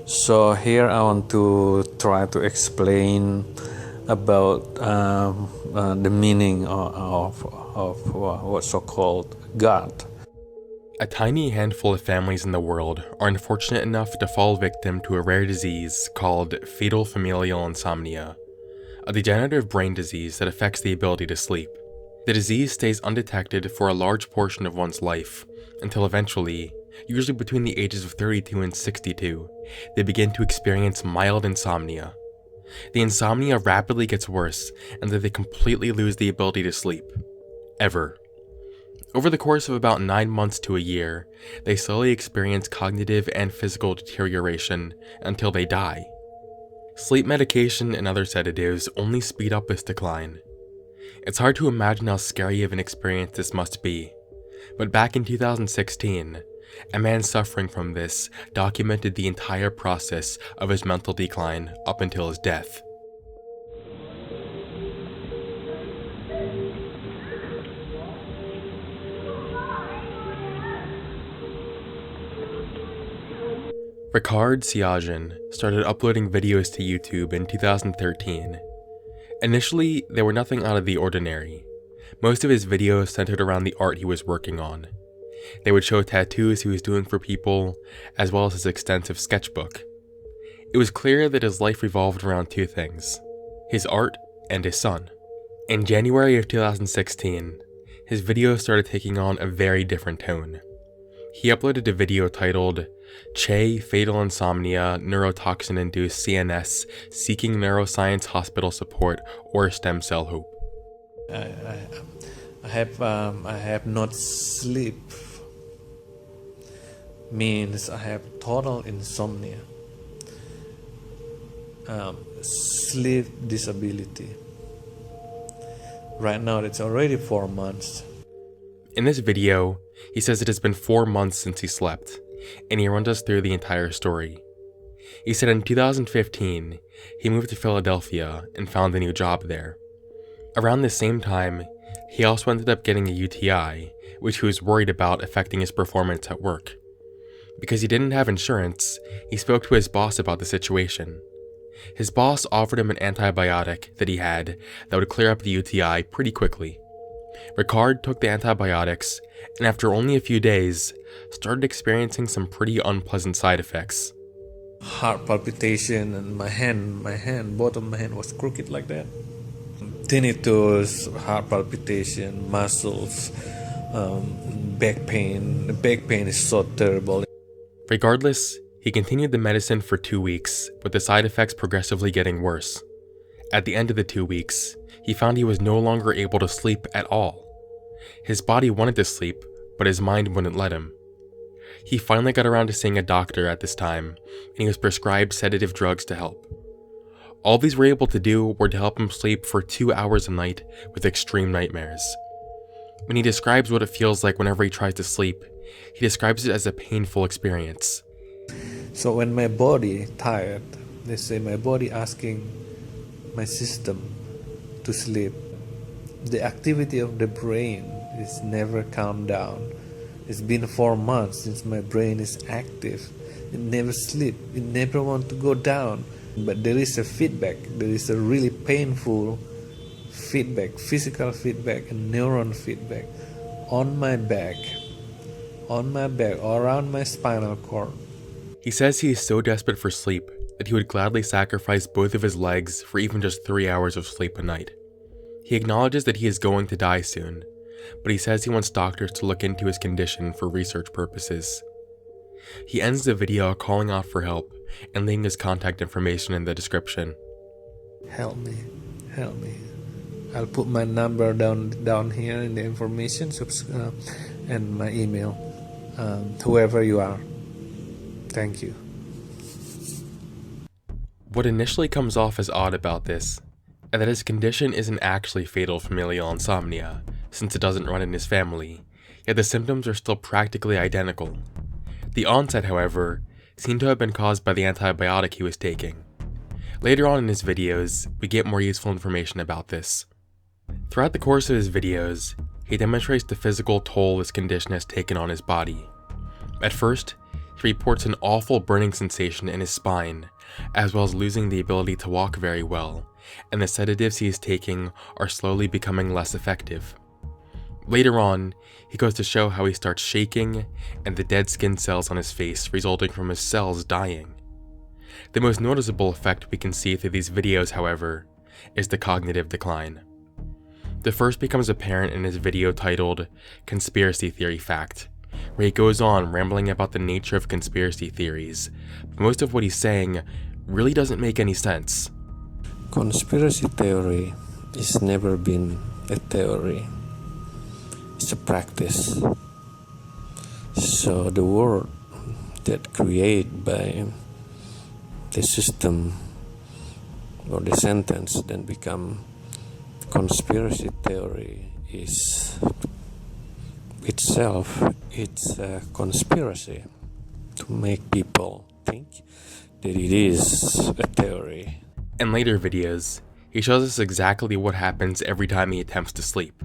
So here I want to try to explain about the meaning of what's so-called God. A tiny handful of families in the world are unfortunate enough to fall victim to a rare disease called fetal familial insomnia, a degenerative brain disease that affects the ability to sleep. The disease stays undetected for a large portion of one's life, until eventually, usually between the ages of 32 and 62, they begin to experience mild insomnia. The insomnia rapidly gets worse, and they completely lose the ability to sleep. Ever. Over the course of about 9 months to a year, they slowly experience cognitive and physical deterioration until they die. Sleep medication and other sedatives only speed up this decline. It's hard to imagine how scary of an experience this must be, but back in 2016, a man suffering from this documented the entire process of his mental decline up until his death. Ricard CO.AG started uploading videos to YouTube in 2013. Initially, they were nothing out of the ordinary. Most of his videos centered around the art he was working on. They would show tattoos he was doing for people, as well as his extensive sketchbook. It was clear that his life revolved around two things: his art and his son. In January of 2016, his videos started taking on a very different tone. He uploaded a video titled Che Fatal Insomnia Neurotoxin-Induced CNS Seeking Neuroscience Hospital Support or Stem Cell Hope. I have not sleep. Means I have total insomnia. Sleep disability. Right now it's already 4 months. In this video, he says it has been 4 months since he slept, and he runs us through the entire story. He said in 2015, he moved to Philadelphia and found a new job there. Around the same time, he also ended up getting a UTI, which he was worried about affecting his performance at work. Because he didn't have insurance, he spoke to his boss about the situation. His boss offered him an antibiotic that he had that would clear up the UTI pretty quickly. Ricard took the antibiotics, and after only a few days, started experiencing some pretty unpleasant side effects. Heart palpitation, and both of my hand was crooked like that. Tinnitus, heart palpitation, muscles, back pain. The back pain is so terrible. Regardless, he continued the medicine for 2 weeks, with the side effects progressively getting worse. At the end of the 2 weeks, he found he was no longer able to sleep at all. His body wanted to sleep, but his mind wouldn't let him. He finally got around to seeing a doctor at this time, and he was prescribed sedative drugs to help. All these were able to do were to help him sleep for 2 hours a night with extreme nightmares. When he describes what it feels like whenever he tries to sleep, he describes it as a painful experience. So when my body tired, they say my body asking my system to sleep. The activity of the brain is never calmed down. It's been 4 months since my brain is active. It never sleep. It never want to go down. But there is a feedback. There is a really painful feedback, physical feedback and neuron feedback on my back, around my spinal cord. He says he is so desperate for sleep that he would gladly sacrifice both of his legs for even just 3 hours of sleep a night. He acknowledges that he is going to die soon, but he says he wants doctors to look into his condition for research purposes. He ends the video calling out for help and leaving his contact information in the description. Help me. I'll put my number down here in the information and my email. Whoever you are. Thank you. What initially comes off as odd about this is that his condition isn't actually fatal familial insomnia, since it doesn't run in his family, yet the symptoms are still practically identical. The onset, however, seemed to have been caused by the antibiotic he was taking. Later on in his videos, we get more useful information about this. Throughout the course of his videos, he demonstrates the physical toll this condition has taken on his body. At first, he reports an awful burning sensation in his spine, as well as losing the ability to walk very well, and the sedatives he is taking are slowly becoming less effective. Later on, he goes to show how he starts shaking and the dead skin cells on his face resulting from his cells dying. The most noticeable effect we can see through these videos, however, is the cognitive decline. The first becomes apparent in his video titled Conspiracy Theory Fact, where he goes on rambling about the nature of conspiracy theories, but most of what he's saying really doesn't make any sense. Conspiracy theory has never been a theory. It's a practice. So the word that created by the system or the sentence then become conspiracy theory is itself, it's a conspiracy to make people think that it is a theory. In later videos, he shows us exactly what happens every time he attempts to sleep.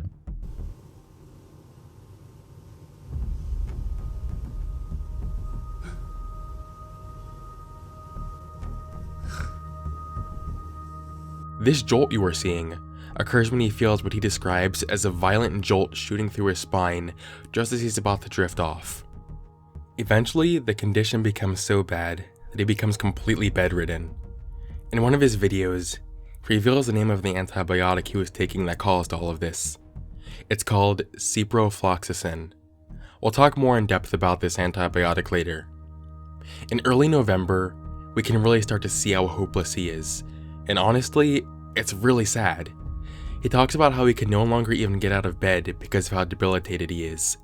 This jolt you are seeing occurs when he feels what he describes as a violent jolt shooting through his spine just as he's about to drift off. Eventually, the condition becomes so bad that he becomes completely bedridden. In one of his videos, he reveals the name of the antibiotic he was taking that caused all of this. It's called ciprofloxacin. We'll talk more in depth about this antibiotic later. In early November, we can really start to see how hopeless he is, and honestly, it's really sad. He talks about how he can no longer even get out of bed because of how debilitated he is,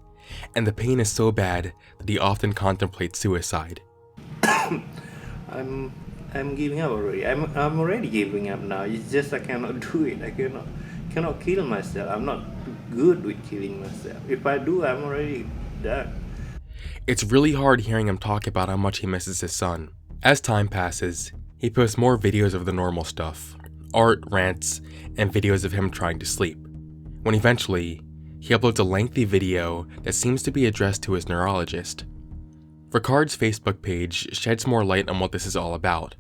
and the pain is so bad that he often contemplates suicide. I'm giving up already. I'm already giving up now. It's just I cannot do it. I cannot kill myself. I'm not good with killing myself. If I do, I'm already done. It's really hard hearing him talk about how much he misses his son. As time passes, he posts more videos of the normal stuff, art, rants, and videos of him trying to sleep, when eventually, he uploads a lengthy video that seems to be addressed to his neurologist. Ricard's Facebook page sheds more light on what this is all about.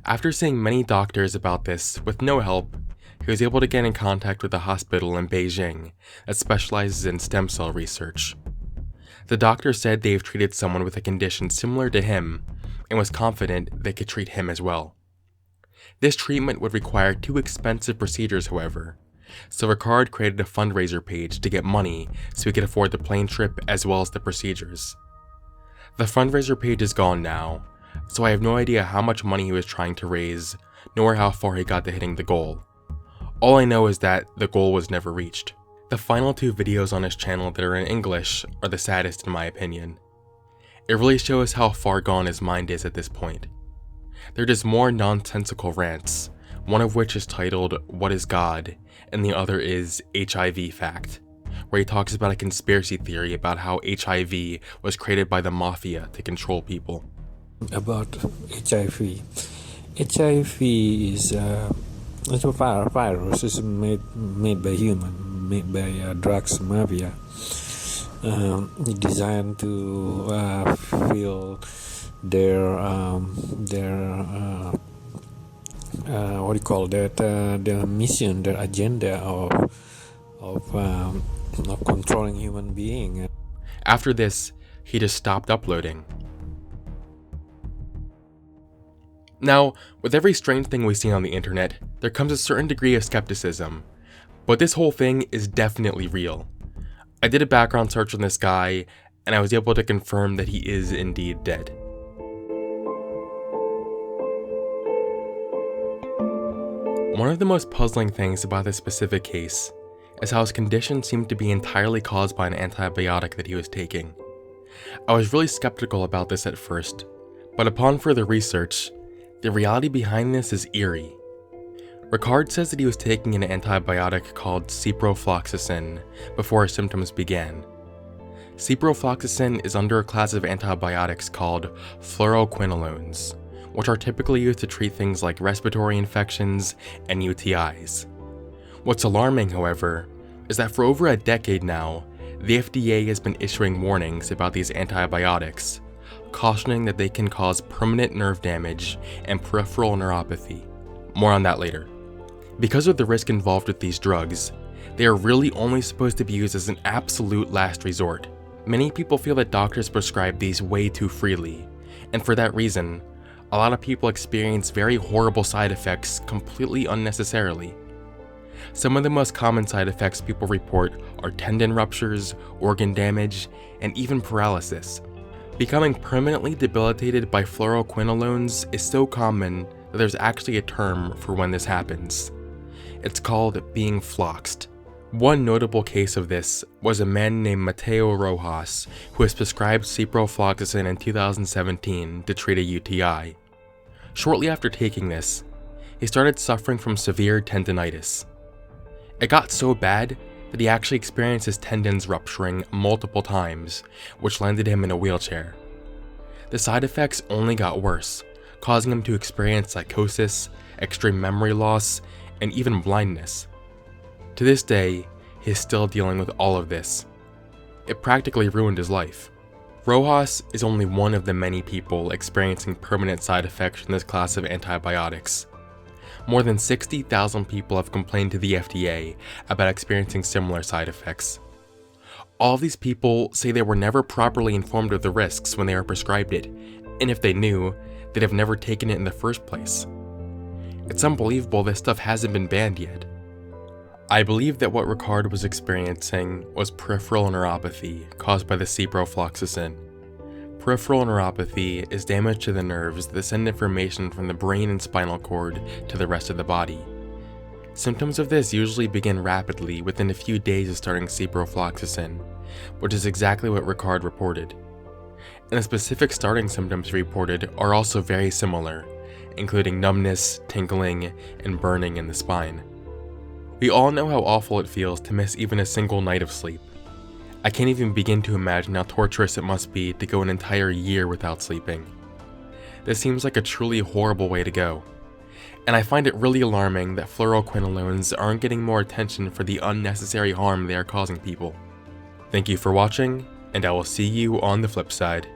After seeing many doctors about this with no help, he was able to get in contact with a hospital in Beijing that specializes in stem cell research. The doctor said they have treated someone with a condition similar to him and was confident they could treat him as well. This treatment would require 2 expensive procedures, however, so Ricard created a fundraiser page to get money so he could afford the plane trip as well as the procedures. The fundraiser page is gone now, so I have no idea how much money he was trying to raise, nor how far he got to hitting the goal. All I know is that the goal was never reached. The final 2 videos on his channel that are in English are the saddest in my opinion. It really shows how far gone his mind is at this point. They're just more nonsensical rants, one of which is titled What is God, and the other is HIV Fact, where he talks about a conspiracy theory about how HIV was created by the mafia to control people. About HIV. HIV is a virus. It's made by human, made by drugs mafia. Designed to fill their what do you call that? Their mission, their agenda of controlling human being. After this, he just stopped uploading. Now, with every strange thing we see on the internet, there comes a certain degree of skepticism, but this whole thing is definitely real. I did a background search on this guy, and I was able to confirm that he is indeed dead. One of the most puzzling things about this specific case is how his condition seemed to be entirely caused by an antibiotic that he was taking. I was really skeptical about this at first, but upon further research, the reality behind this is eerie. Ricard says that he was taking an antibiotic called ciprofloxacin before his symptoms began. Ciprofloxacin is under a class of antibiotics called fluoroquinolones, which are typically used to treat things like respiratory infections and UTIs. What's alarming, however, is that for over a decade now, the FDA has been issuing warnings about these antibiotics, cautioning that they can cause permanent nerve damage and peripheral neuropathy. More on that later. Because of the risk involved with these drugs, they are really only supposed to be used as an absolute last resort. Many people feel that doctors prescribe these way too freely, and for that reason, a lot of people experience very horrible side effects completely unnecessarily. Some of the most common side effects people report are tendon ruptures, organ damage, and even paralysis. Becoming permanently debilitated by fluoroquinolones is so common that there's actually a term for when this happens. It's called being floxed. One notable case of this was a man named Mateo Rojas, who was prescribed ciprofloxacin in 2017 to treat a UTI. Shortly after taking this, he started suffering from severe tendinitis. It got so bad that he actually experienced his tendons rupturing multiple times, which landed him in a wheelchair. The side effects only got worse, causing him to experience psychosis, extreme memory loss, and even blindness. To this day, he is still dealing with all of this. It practically ruined his life. Rojas is only one of the many people experiencing permanent side effects from this class of antibiotics. More than 60,000 people have complained to the FDA about experiencing similar side effects. All of these people say they were never properly informed of the risks when they were prescribed it, and if they knew, they'd have never taken it in the first place. It's unbelievable this stuff hasn't been banned yet. I believe that what Ricard was experiencing was peripheral neuropathy caused by the ciprofloxacin. Peripheral neuropathy is damage to the nerves that send information from the brain and spinal cord to the rest of the body. Symptoms of this usually begin rapidly within a few days of starting ciprofloxacin, which is exactly what Ricard reported. And the specific starting symptoms reported are also very similar, including numbness, tingling, and burning in the spine. We all know how awful it feels to miss even a single night of sleep. I can't even begin to imagine how torturous it must be to go an entire year without sleeping. This seems like a truly horrible way to go, and I find it really alarming that fluoroquinolones aren't getting more attention for the unnecessary harm they are causing people. Thank you for watching, and I will see you on the flip side.